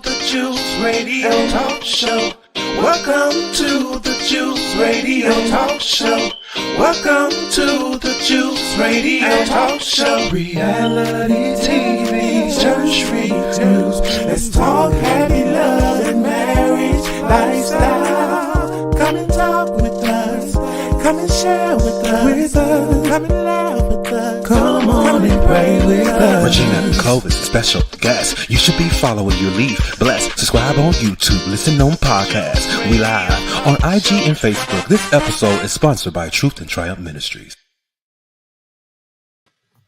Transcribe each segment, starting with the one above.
the Juice Radio Talk Show. Welcome to the Juice Radio Talk Show. Welcome to the Juice Radio Talk Show. Reality TV's church reviews. Let's talk happy love and marriage lifestyle. Come and talk with us. Come and share with us. Come and laugh with us. Come on and pray with us. Regina and Clovis, special guests. You should be following your lead. Bless. Subscribe on YouTube. Listen on podcasts. We live on IG and Facebook. This episode is sponsored by TruthAndTriumph Ministries.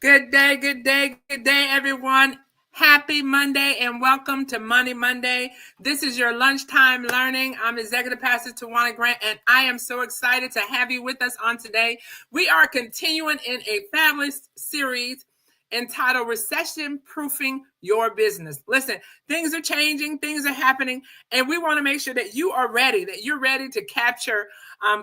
Good day, everyone. Happy Monday and welcome to Money Monday. This is your lunchtime learning. I'm Executive Pastor Tawana Grant, and I am so excited to have you with us on today. We are continuing in a fabulous series entitled Recession Proofing Your Business. Listen, things are changing, things are happening, and we want to make sure that you are ready, that you're ready to capture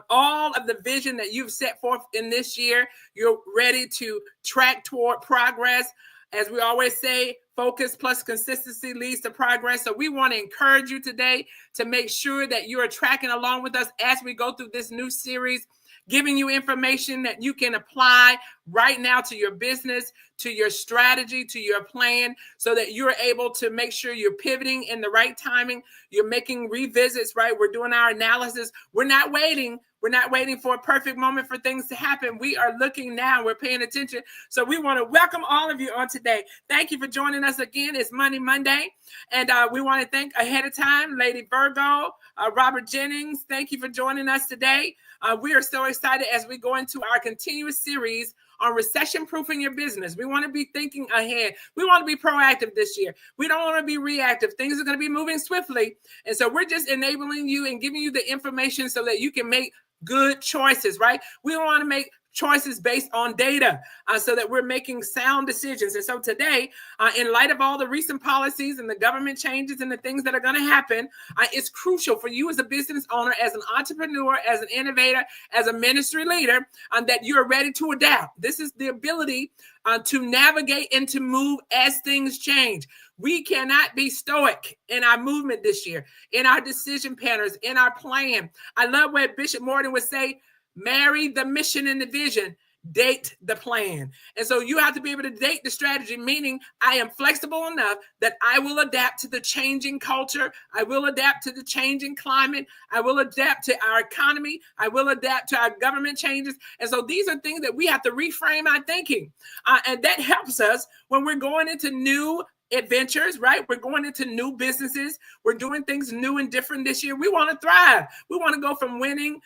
all of the vision that you've set forth in this year. You're ready to track toward progress. As we always say, focus plus consistency leads to progress. So we want to encourage you today to make sure that you are tracking along with us as we go through this new series, giving you information that you can apply right now to your business, to your strategy, to your plan, so that you're able to make sure you're pivoting in the right timing. You're making revisits, right? We're doing our analysis. We're not waiting. We're not waiting for a perfect moment for things to happen. We are looking now. We're paying attention. So we want to welcome all of you on today. Thank you for joining us again. It's Money Monday. And we want to thank ahead of time, Lady Virgo, Robert Jennings. Thank you for joining us today. We are so excited as we go into our continuous series on recession proofing your business. We want to be thinking ahead. We want to be proactive this year. We don't want to be reactive. Things are going to be moving swiftly. And so we're just enabling you and giving you the information so that you can make good choices, right? We want to make choices based on data so that we're making sound decisions. And so today, in light of all the recent policies and the government changes and the things that are going to happen, it's crucial for you as a business owner, as an entrepreneur, as an innovator, as a ministry leader, that you're ready to adapt. This is the ability to navigate and to move as things change. We cannot be stoic in our movement this year, in our decision patterns, in our plan. I love what Bishop Morton would say, marry the mission and the vision, date the plan. And so you have to be able to date the strategy, meaning I am flexible enough that I will adapt to the changing culture. I will adapt to the changing climate. I will adapt to our economy. I will adapt to our government changes. And so these are things that we have to reframe our thinking. And that helps us when we're going into new adventures, right? We're going into new businesses. We're doing things new and different this year. We want to thrive. We want to go from waiting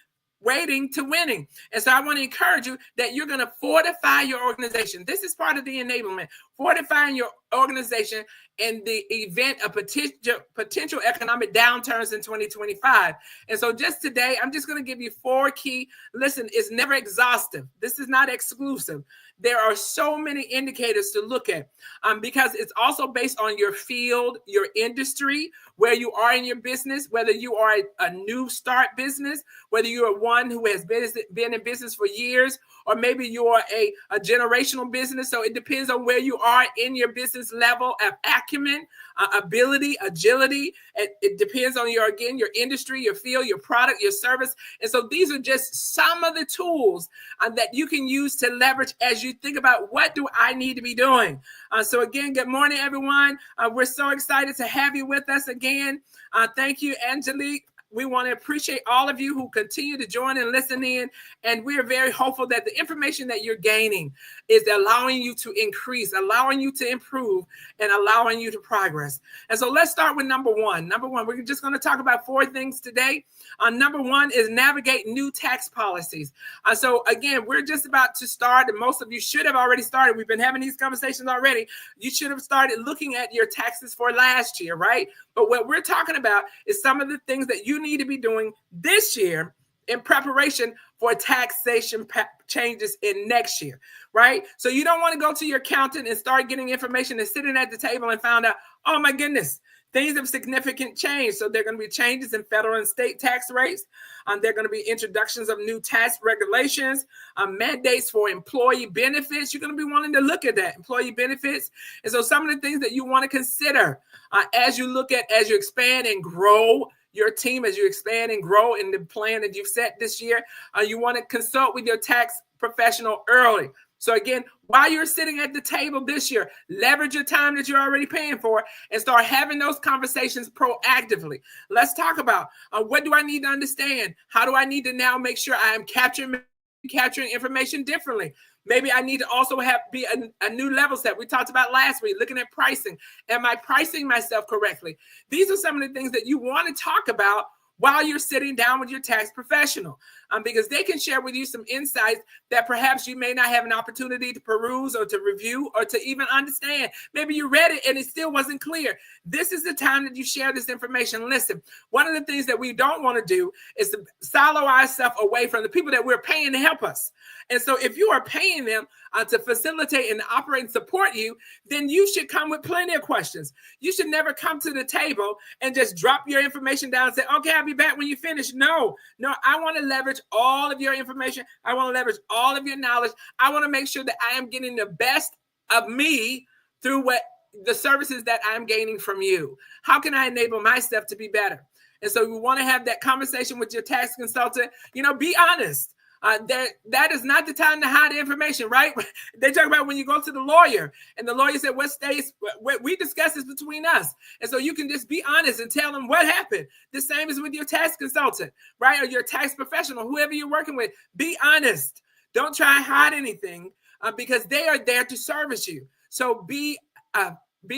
to winning. And so I want to encourage you that you're going to fortify your organization. This is part of the enablement, fortifying your organization in the event of potential economic downturns in 2025. And so just today, I'm just going to give you 4 key. Listen, it's never exhaustive. This is not exclusive. There are so many indicators to look at because it's also based on your field, your industry, where you are in your business, whether you are a new start business, whether you are one who has been in business for years, or maybe you are a generational business. So it depends on where you are in your business level of acumen, ability, agility. It depends on your industry, your field, your product, your service. And so these are just some of the tools that you can use to leverage as you think about what do I need to be doing. So again, good morning, everyone. We're so excited to have you with us again. Thank you, Angelique. We want to appreciate all of you who continue to join and listen in. And we are very hopeful that the information that you're gaining is allowing you to increase, allowing you to improve, and allowing you to progress. And so let's start with number one. Number one, we're just going to talk about 4 things today. Number one is navigate new tax policies. So again, we're just about to start, and most of you should have already started. We've been having these conversations already. You should have started looking at your taxes for last year, right? But what we're talking about is some of the things that you need to be doing this year in preparation for taxation changes in next year, right? So you don't want to go to your accountant and start getting information and sitting at the table and found out, oh my goodness, things have significant change. So there are going to be changes in federal and state tax rates. There are going to be introductions of new tax regulations, mandates for employee benefits. You're going to be wanting to look at that, employee benefits. And so some of the things that you want to consider as you expand and grow your team, as you expand and grow in the plan that you've set this year, you want to consult with your tax professional early. So again, while you're sitting at the table this year, leverage your time that you're already paying for and start having those conversations proactively. Let's talk about what do I need to understand? How do I need to now make sure I am capturing information differently? Maybe I need to also be a new level set. We talked about last week, looking at pricing. Am I pricing myself correctly? These are some of the things that you want to talk about while you're sitting down with your tax professional, because they can share with you some insights that perhaps you may not have an opportunity to peruse or to review or to even understand. Maybe you read it and it still wasn't clear. This is the time that you share this information. Listen, one of the things that we don't want to do is to silo ourselves away from the people that we're paying to help us. And so if you are paying them to facilitate and operate and support you, then you should come with plenty of questions. You should never come to the table and just drop your information down and say, okay, I'll be back when you finish. No, I want to leverage all of your information. I want to leverage all of your knowledge. I want to make sure that I am getting the best of me through the services that I'm gaining from you. How can I enable myself to be better? And so we want to have that conversation with your tax consultant. Be honest. That is not the time to hide the information, right? They talk about when you go to the lawyer and the lawyer said, what we discuss is between us. And so you can just be honest and tell them what happened. The same is with your tax consultant, right? Or your tax professional, whoever you're working with. Be honest. Don't try and hide anything because they are there to service you. So be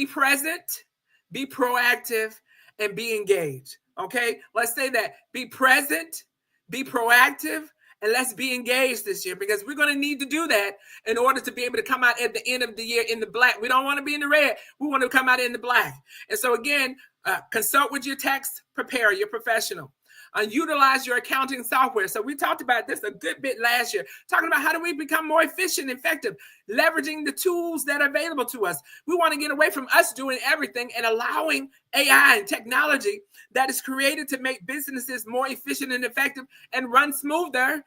present, be proactive, and be engaged. Okay, let's say that. Be present, be proactive, and let's be engaged this year, because we're going to need to do that in order to be able to come out at the end of the year in the black. We don't want to be in the red. We want to come out in the black. And so again, consult with your tax preparer, your professional. Utilize your accounting software. So we talked about this a good bit last year, talking about how do we become more efficient and effective, leveraging the tools that are available to us. We want to get away from us doing everything and allowing AI and technology that is created to make businesses more efficient and effective and run smoother.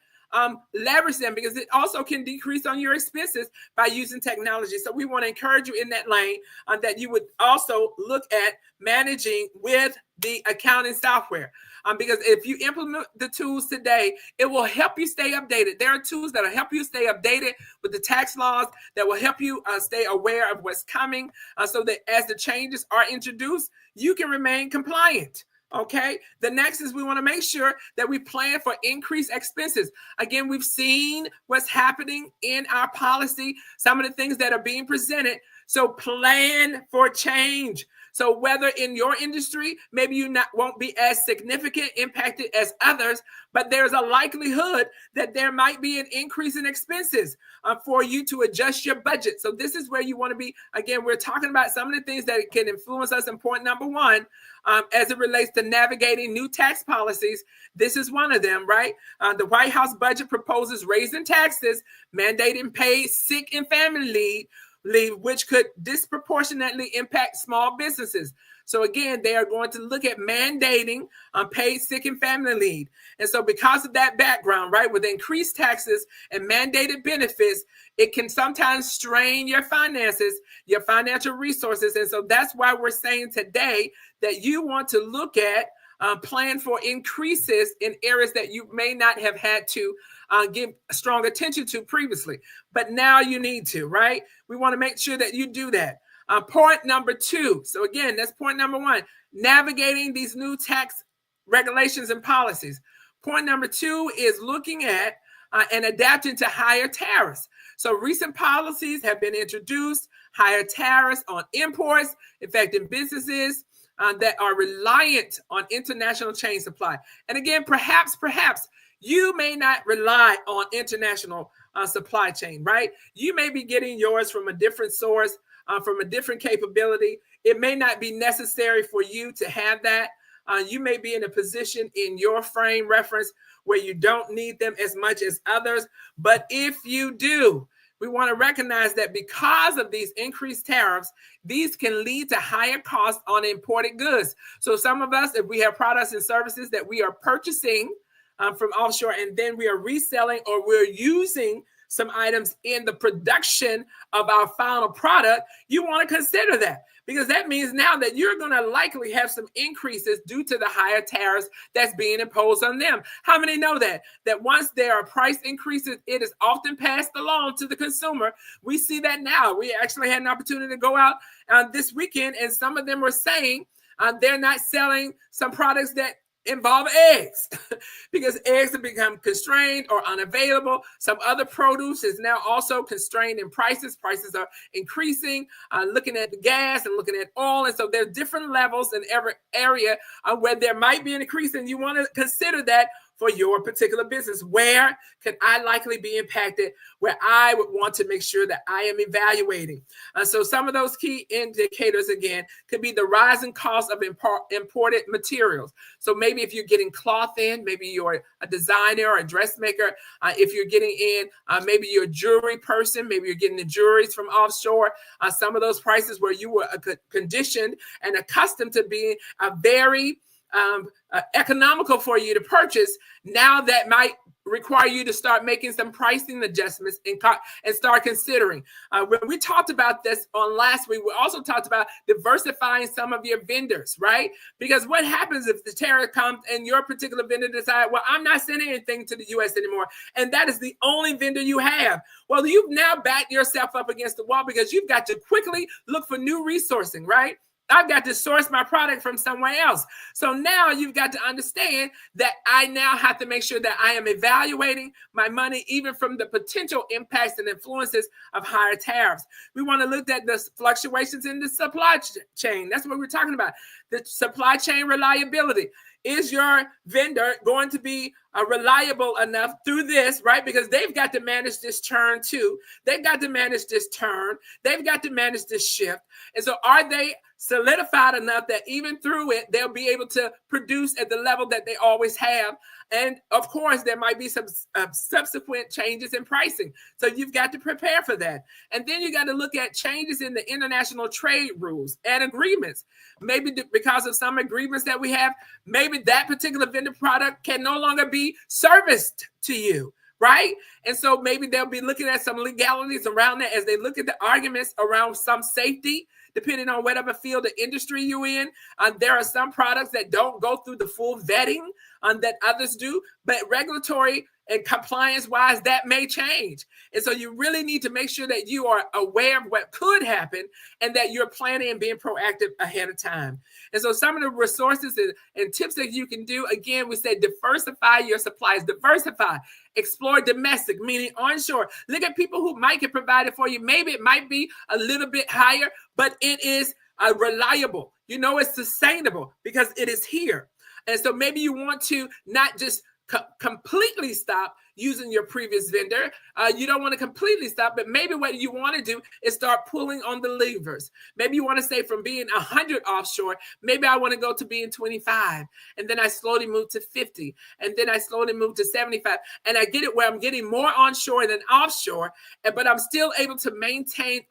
Leverage them, because it also can decrease on your expenses by using technology. So we want to encourage you in that lane that you would also look at managing with the accounting software. Because if you implement the tools today, it will help you stay updated. There are tools that will help you stay updated with the tax laws, that will help you stay aware of what's coming, so that as the changes are introduced, you can remain compliant. Okay. The next is we want to make sure that we plan for increased expenses. Again, we've seen what's happening in our policy, some of the things that are being presented. So plan for change. So whether in your industry, maybe you won't be as significant impacted as others, but there's a likelihood that there might be an increase in expenses for you to adjust your budget. So this is where you want to be. Again, we're talking about some of the things that can influence us in point number one, as it relates to navigating new tax policies. This is one of them, right? The White House budget proposes raising taxes, mandating paid sick and family leave, which could disproportionately impact small businesses. So again, they are going to look at mandating paid sick and family leave. And so because of that background, right, with increased taxes and mandated benefits, it can sometimes strain your finances, your financial resources. And so that's why we're saying today that you want to look at plan for increases in areas that you may not have had to give strong attention to previously, but now you need to, right? We want to make sure that you do that. Point number two. So again, that's point number one, navigating these new tax regulations and policies. Point number two is looking at and adapting to higher tariffs. So recent policies have been introduced, higher tariffs on imports, affecting businesses that are reliant on international chain supply. And again, perhaps you may not rely on international supply chain, right? You may be getting yours from a different source, from a different capability. It may not be necessary for you to have that. You may be in a position in your frame reference where you don't need them as much as others. But if you do, we want to recognize that because of these increased tariffs, these can lead to higher costs on imported goods. So some of us, if we have products and services that we are purchasing from offshore, and then we are reselling or we're using some items in the production of our final product, you want to consider that, because that means now that you're going to likely have some increases due to the higher tariffs that's being imposed on them. How many know that once there are price increases, it is often passed along to the consumer? We see that now. We actually had an opportunity to go out this weekend, and some of them were saying they're not selling some products that involve eggs because eggs have become constrained or unavailable. Some other produce is now also constrained in prices. Prices are increasing, looking at the gas and looking at oil. And so there's different levels in every area where there might be an increase, and you want to consider that for your particular business. Where could I likely be impacted, where I would want to make sure that I am evaluating? So some of those key indicators, again, could be the rising cost of imported materials. So maybe if you're getting cloth in, maybe you're a designer or a dressmaker. If you're getting in, maybe you're a jewelry person, maybe you're getting the jewelries from offshore. Some of those prices where you were conditioned and accustomed to being a very economical for you to purchase, now that might require you to start making some pricing adjustments and start considering. When we talked about this on last week, we also talked about diversifying some of your vendors, right? Because what happens if the tariff comes and your particular vendor decides, well, I'm not sending anything to the U.S. anymore, and that is the only vendor you have? Well, you've now backed yourself up against the wall, because you've got to quickly look for new resourcing, right? I've got to source my product from somewhere else. So now you've got to understand that I now have to make sure that I am evaluating my money, even from the potential impacts and influences of higher tariffs. We want to look at the fluctuations in the supply chain. That's what we're talking about. The supply chain reliability. Is your vendor going to be reliable enough through this, right? Because they've got to manage this turn too. They've got to manage this turn. They've got to manage this shift. And so are they solidified enough that even through it, they'll be able to produce at the level that they always have? And of course, there might be some subsequent changes in pricing. So you've got to prepare for that. And then you got to look at changes in the international trade rules and agreements. Maybe because of some agreements that we have, maybe that particular vendor product can no longer be serviced to you, right? And so maybe they'll be looking at some legalities around that as they look at the arguments around some safety, depending on whatever field of industry you're in. There are some products that don't go through the full vetting that others do, but regulatory and compliance-wise, that may change. And so you really need to make sure that you are aware of what could happen and that you're planning and being proactive ahead of time. And so some of the resources and tips that you can do, again, we say diversify your supplies, diversify, explore domestic, meaning onshore. Look at people who might get provided for you. Maybe it might be a little bit higher, but it is reliable. You know, it's sustainable because it is here. And so maybe you want to not just completely stop using your previous vendor. You don't want to completely stop, but maybe what you want to do is start pulling on the levers. Maybe you want to say from being 100 offshore, maybe I want to go to being 25, and then I slowly move to 50, and then I slowly move to 75, and I get it where I'm getting more onshore than offshore, but I'm still able to maintain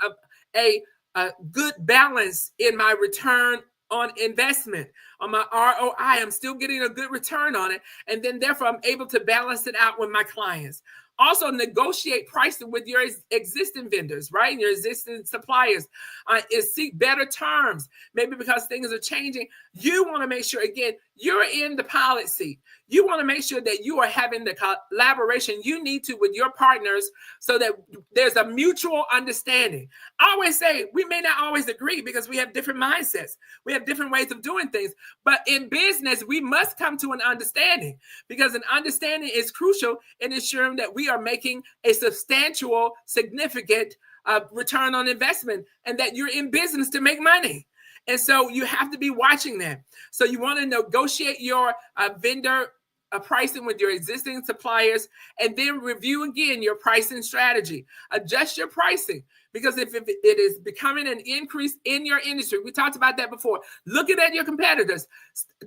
a good balance in my return on investment, on my ROI. I'm still getting a good return on it. And then therefore I'm able to balance it out with my clients. Also negotiate pricing with your existing vendors, right? And your existing suppliers. Is seek better terms, maybe because things are changing. You want to make sure, again, you're in the pilot seat. You want to make sure that you are having the collaboration you need to with your partners so that there's a mutual understanding. I always say we may not always agree because we have different mindsets. We have different ways of doing things. But in business, we must come to an understanding because an understanding is crucial in ensuring that we are making a substantial, significant return on investment and that you're in business to make money. And so you have to be watching that. So you want to negotiate your vendor pricing with your existing suppliers, and then review again your pricing strategy. Adjust your pricing, because if it is becoming an increase in your industry, we talked about that before. Looking at your competitors,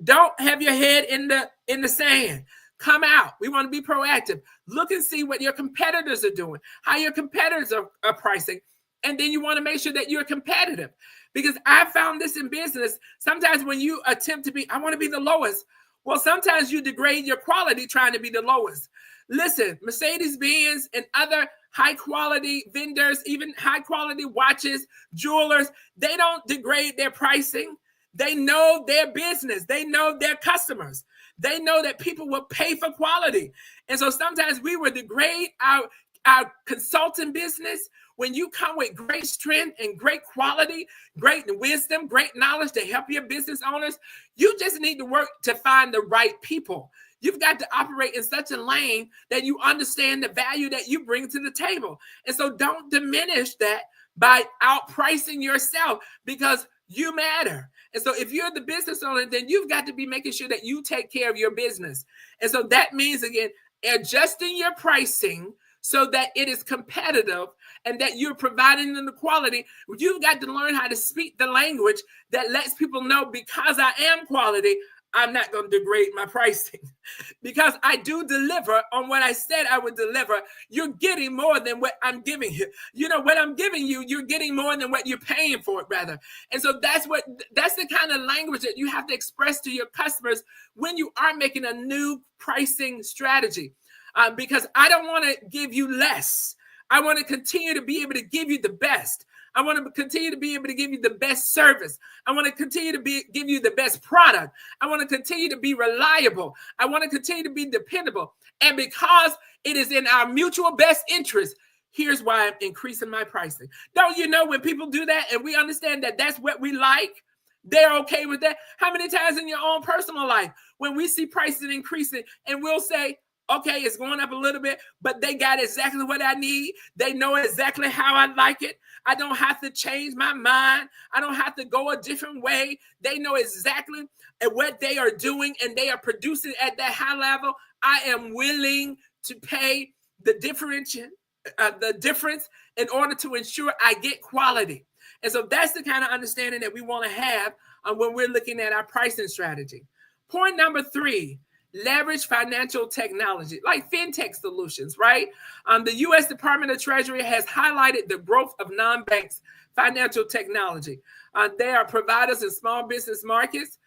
don't have your head in the sand. come out. We want to be proactive. Look and see what your competitors are doing, how your competitors are pricing. And then you want to make sure that you're competitive. Because I found this in business. Sometimes when you attempt to be, I want to be the lowest. Well, sometimes you degrade your quality trying to be the lowest. Listen, Mercedes-Benz and other high quality vendors, even high quality watches, jewelers, they don't degrade their pricing. They know their business. They know their customers. They know that people will pay for quality. And so sometimes we will degrade our consulting business. When you come with great strength and great quality, great wisdom, great knowledge to help your business owners, you just need to work to find the right people. You've got to operate in such a lane that you understand the value that you bring to the table. And so don't diminish that by outpricing yourself, because you matter. And so if you're the business owner, then you've got to be making sure that you take care of your business. And so that means, again, adjusting your pricing so that it is competitive and that you're providing them the quality. You've got to learn how to speak the language that lets people know, because I am quality, I'm not going to degrade my pricing. Because I do deliver on what I said I would deliver. You're getting more than what I'm giving you. You know, what I'm giving you, you're getting more than what you're paying for it, rather. And so that's the kind of language that you have to express to your customers when you are making a new pricing strategy. Because I don't want to give you less. I want to continue to be able to give you the best. I want to continue to be able to give you the best service. I want to continue to give you the best product. I want to continue to be reliable. I want to continue to be dependable. And because it is in our mutual best interest, here's why I'm increasing my pricing. Don't you know, when people do that and we understand that that's what we like, they're okay with that? How many times in your own personal life when we see prices increasing and we'll say, okay, it's going up a little bit, but they got exactly what I need. They know exactly how I like it. I don't have to change my mind. I don't have to go a different way. They know exactly what they are doing, and they are producing at that high level. I am willing to pay the difference in order to ensure I get quality. And so that's the kind of understanding that we want to have when we're looking at our pricing strategy. Point number 3. Leverage financial technology, like fintech solutions, right? The U.S. Department of Treasury has highlighted the growth of non-banks financial technology. They are providers in small business markets.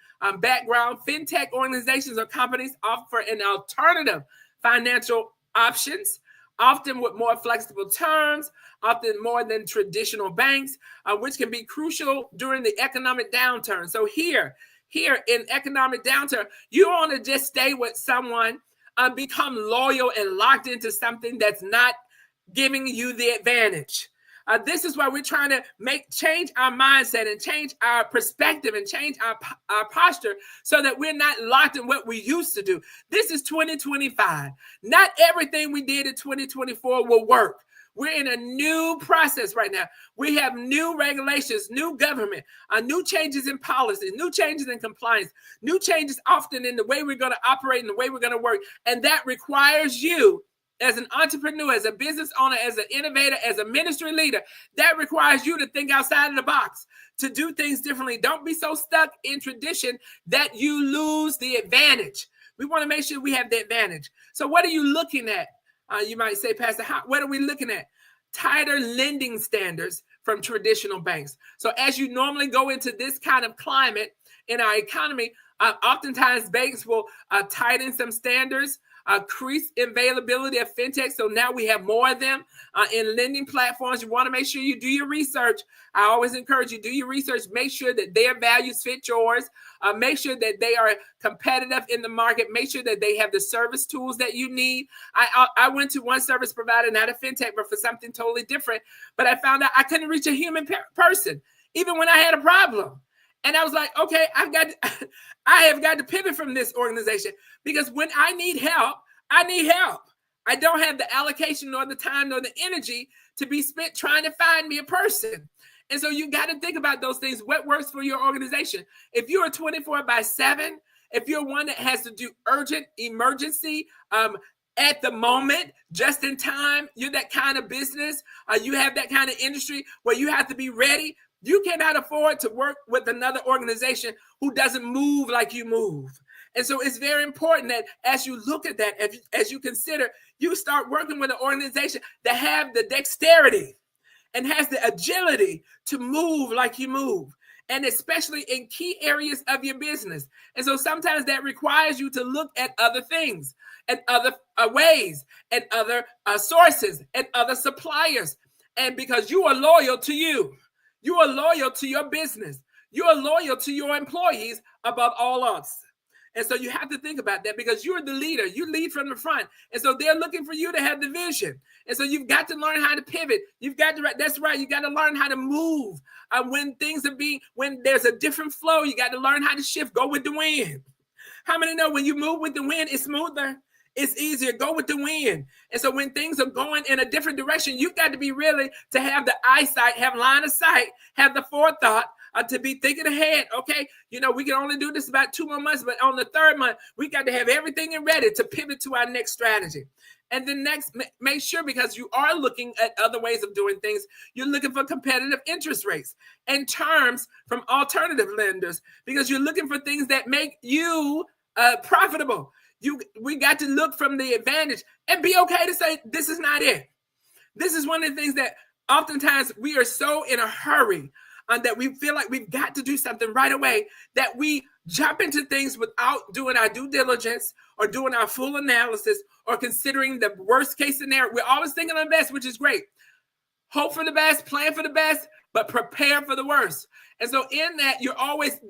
Background fintech organizations or companies offer an alternative financial options, often with more flexible terms, often more than traditional banks, which can be crucial during the economic downturn. So here in economic downturn, you want to just stay with someone, become loyal and locked into something that's not giving you the advantage. This is why we're trying to change our mindset and change our perspective and change our posture so that we're not locked in what we used to do. This is 2025. Not everything we did in 2024 will work. We're in a new process right now. We have new regulations, new government, new changes in policy, new changes in compliance, new changes often in the way we're going to operate and the way we're going to work. And that requires you as an entrepreneur, as a business owner, as an innovator, as a ministry leader, that requires you to think outside of the box, to do things differently. Don't be so stuck in tradition that you lose the advantage. We want to make sure we have the advantage. So what are you looking at? You might say, Pastor, what are we looking at? Tighter lending standards from traditional banks. So as you normally go into this kind of climate in our economy, oftentimes banks will tighten some standards, increase availability of fintech. So now we have more of them in lending platforms. You want to make sure you do your research. I always encourage you, do your research. Make sure that their values fit yours. Make sure that they are competitive in the market. Make sure that they have the service tools that you need. I went to one service provider, not a fintech, but for something totally different. But I found out I couldn't reach a human person, even when I had a problem. And I was like, okay, I have got to pivot from this organization, because when I need help, I need help. I don't have the allocation nor the time nor the energy to be spent trying to find me a person. And so you got to think about those things. What works for your organization? If you're a 24/7, if you're one that has to do urgent emergency, at the moment, just in time, you're that kind of business, you have that kind of industry where you have to be ready. You cannot afford to work with another organization who doesn't move like you move. And so it's very important that as you look at that, as you consider, you start working with an organization that have the dexterity and has the agility to move like you move, and especially in key areas of your business. And so sometimes that requires you to look at other things and other ways and other sources and other suppliers. And because you are loyal to you are loyal to your business, you are loyal to your employees above all else. And so you have to think about that, because you're the leader. You lead from the front. And so they're looking for you to have the vision. And so you've got to learn how to pivot. That's right. You got to learn how to move when there's a different flow. You got to learn how to shift, go with the wind. How many know when you move with the wind, it's smoother? It's easier. Go with the wind. And so when things are going in a different direction, you've got to be really to have the eyesight, have line of sight, have the forethought, to be thinking ahead. Okay, we can only do this about 2 more months, but on the 3rd month, we got to have everything ready to pivot to our next strategy. And then next, make sure, because you are looking at other ways of doing things, you're looking for competitive interest rates and terms from alternative lenders, because you're looking for things that make you profitable. We got to look from the advantage and be okay to say, this is not it. This is one of the things that oftentimes we are so in a hurry that we feel like we've got to do something right away, that we jump into things without doing our due diligence or doing our full analysis or considering the worst case scenario. We're always thinking of the best, which is great. Hope for the best, plan for the best, but prepare for the worst. And so in that,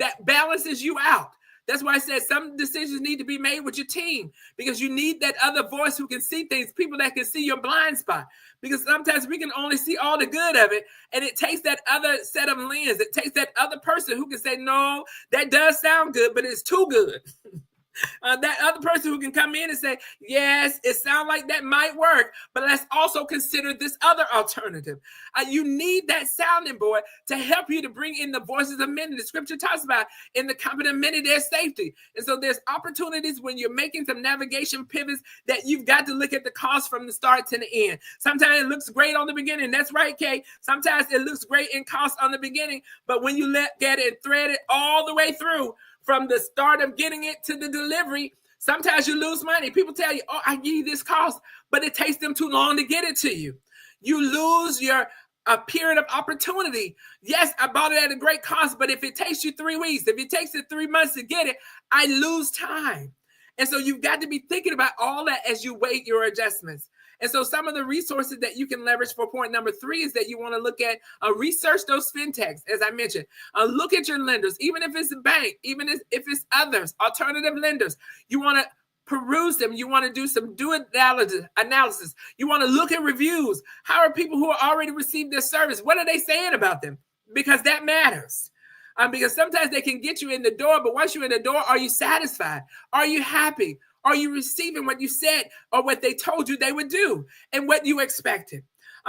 that balances you out. That's why I said some decisions need to be made with your team, because you need that other voice who can see things, people that can see your blind spot. Because sometimes we can only see all the good of it, and it takes that other set of lens. It takes that other person who can say, no, that does sound good, but it's too good. That other person who can come in and say, yes, it sounds like that might work, but let's also consider this other alternative. You need that sounding board to help you to bring in the voices of many. The scripture talks about in the company of many, there's safety. And so there's opportunities when you're making some navigation pivots that you've got to look at the cost from the start to the end. Sometimes it looks great on the beginning. That's right, Kay. Sometimes it looks great in cost on the beginning, but when you look at it and thread it all the way through, from the start of getting it to the delivery, sometimes you lose money. People tell you, oh, I give you this cost, but it takes them too long to get it to you. You lose your period of opportunity. Yes, I bought it at a great cost, but if it takes you 3 weeks, if it takes you 3 months to get it, I lose time. And so you've got to be thinking about all that as you weigh your adjustments. And so some of the resources that you can leverage for point number 3 is that you want to look at, research those fintechs, as I mentioned. Look at your lenders, even if it's a bank, even if it's others, alternative lenders. You want to peruse them. You want to do some due analysis. You want to look at reviews. How are people who already received their service? What are they saying about them? Because that matters. Because sometimes they can get you in the door, but once you're in the door, are you satisfied? Are you happy? Are you receiving what you said or what they told you they would do and what you expected?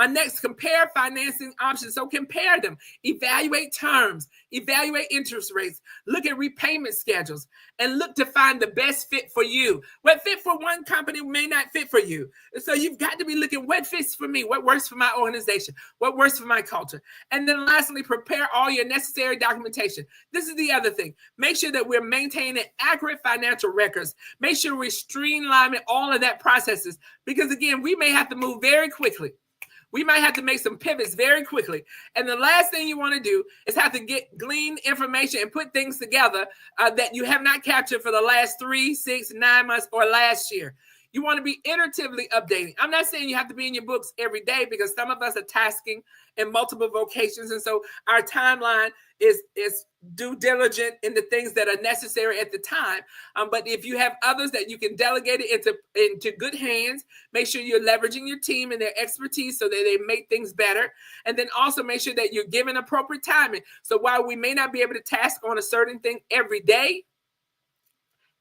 Next, compare financing options. So compare them, evaluate terms, evaluate interest rates, look at repayment schedules, and look to find the best fit for you. What fit for one company may not fit for you. So you've got to be looking what fits for me, what works for my organization, what works for my culture. And then lastly, prepare all your necessary documentation. This is the other thing. Make sure that we're maintaining accurate financial records. Make sure we're streamlining all of that processes, because again, we may have to move very quickly. We might have to make some pivots very quickly. And the last thing you want to do is have to glean information and put things together that you have not captured for the last 3, 6, 9 months or last year. You want to be iteratively updating. I'm not saying you have to be in your books every day, because some of us are tasking in multiple vocations. And so our timeline is due diligent in the things that are necessary at the time. But if you have others that you can delegate it into good hands, make sure you're leveraging your team and their expertise so that they make things better. And then also make sure that you're giving appropriate timing. So while we may not be able to task on a certain thing every day,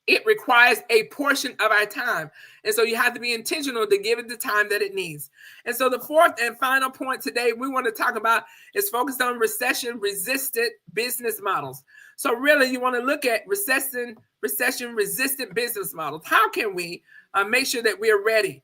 it requires a portion of our time. And so you have to be intentional to give it the time that it needs. And so the fourth and final point today we want to talk about is focused on recession-resistant business models. So really you want to look at recession-resistant business models. How can we make sure that we are ready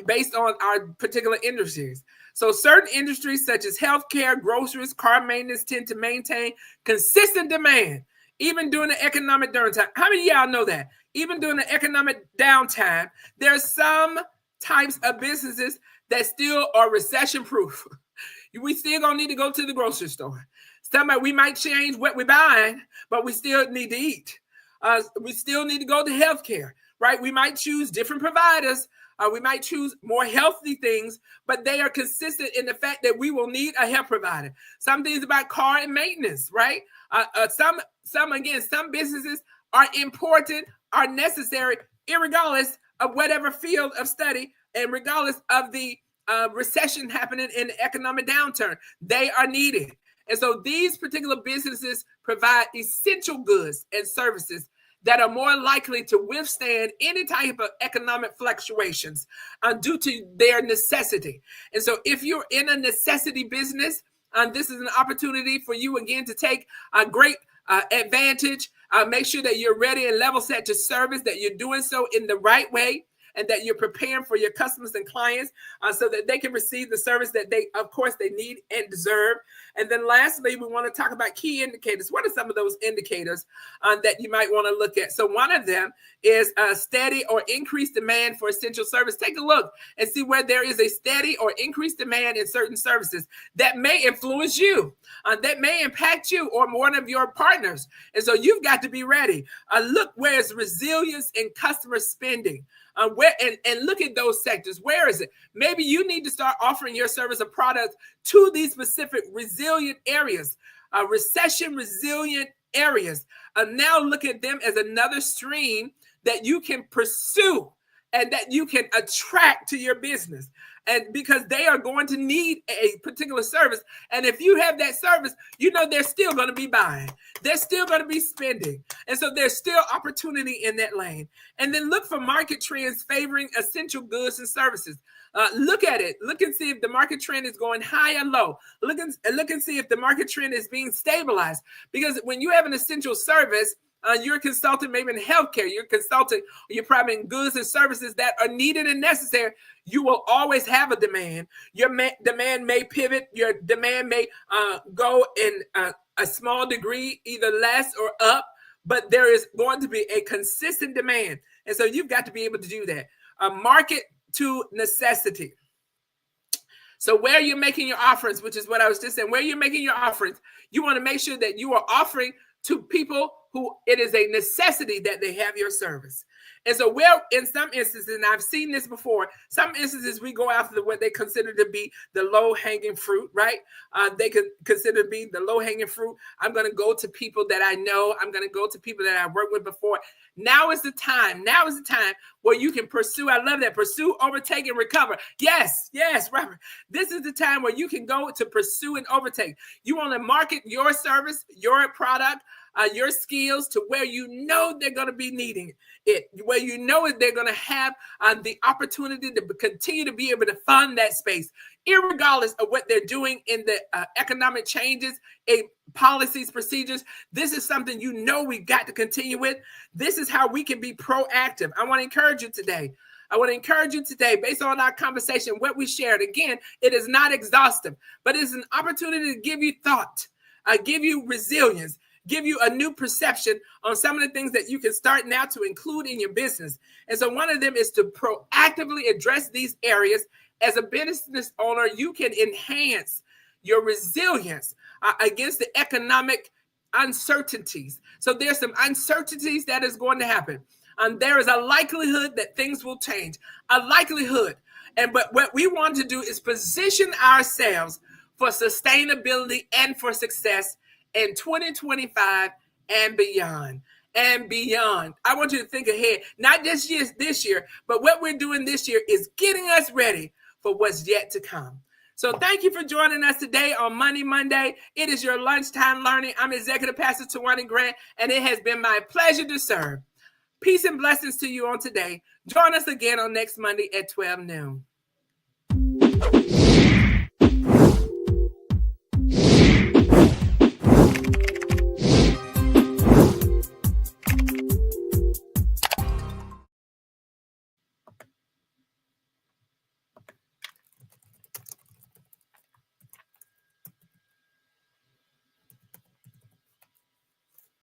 based on our particular industries? So certain industries such as healthcare, groceries, car maintenance tend to maintain consistent demand even during the economic downtime. How many of y'all know that? Even during the economic downtime, there's some types of businesses that still are recession proof. We still gonna need to go to the grocery store. Somebody, we might change what we're buying, but we still need to eat. We still need to go to healthcare, right? We might choose different providers. We might choose more healthy things, but they are consistent in the fact that we will need a health provider. Some things about car and maintenance, right? Some businesses are important, are necessary, irregardless of whatever field of study and regardless of the recession happening in the economic downturn. They are needed. And so these particular businesses provide essential goods and services that are more likely to withstand any type of economic fluctuations due to their necessity. And so if you're in a necessity business, this is an opportunity for you again to take a great advantage. Make sure that you're ready and level set to service, that you're doing so in the right way, and that you're preparing for your customers and clients so that they can receive the service that they need and deserve. And then lastly, we want to talk about key indicators. What are some of those indicators that you might want to look at? So one of them is a steady or increased demand for essential service. Take a look and see where there is a steady or increased demand in certain services that may influence you, that may impact you or one of your partners. And so you've got to be ready. Look where is resilience in customer spending. And look at those sectors. Where is it? Maybe you need to start offering your service or product to these specific resilient areas, recession resilient areas. Now look at them as another stream that you can pursue and that you can attract to your business. And because they are going to need a particular service. And if you have that service, you know they're still going to be buying. They're still going to be spending. And so there's still opportunity in that lane. And then look for market trends favoring essential goods and services. Look at it. Look and see if the market trend is going high or low. Look and see if the market trend is being stabilized. Because when you have an essential service, you're a consultant maybe in healthcare, you're a consultant, you're probably in goods and services that are needed and necessary. You will always have a demand. Your demand may pivot. Your demand may go in a small degree, either less or up, but there is going to be a consistent demand. And so you've got to be able to do that. Market to necessity. So where you're making your offerings, which is what I was just saying, where you're making your offerings, you want to make sure that you are offering to people who it is a necessity that they have your service. And so where in some instances, and I've seen this before, some instances we go after what they consider to be the low-hanging fruit, right? They can consider to be the low-hanging fruit. I'm going to go to people that I know. I'm going to go to people that I've worked with before. Now is the time. Now is the time where you can pursue. I love that. Pursue, overtake, and recover. Yes, Robert. This is the time where you can go to pursue and overtake. You want to market your service, your product, your skills to where you know they're going to be needing it, where you know they're going to have the opportunity to continue to be able to fund that space, irregardless of what they're doing in the economic changes, policies, procedures. This is something you know we've got to continue with. This is how we can be proactive. I want to encourage you today. Based on our conversation, what we shared. Again, it is not exhaustive, but it's an opportunity to give you thought, give you resilience, give you a new perception on some of the things that you can start now to include in your business. And so one of them is to proactively address these areas. As a business owner, you can enhance your resilience against the economic uncertainties. So there's some uncertainties that is going to happen. There is a likelihood that things will change, a likelihood. But what we want to do is position ourselves for sustainability and for success in 2025 and beyond. I want you to think ahead, not just this year, but what we're doing this year is getting us ready for what's yet to come. So thank you for joining us today on Money Monday. It is your lunchtime learning. I'm Executive Pastor Tawana Grant, and it has been my pleasure to serve. Peace and blessings to you on today. Join us again on next Monday at 12 noon.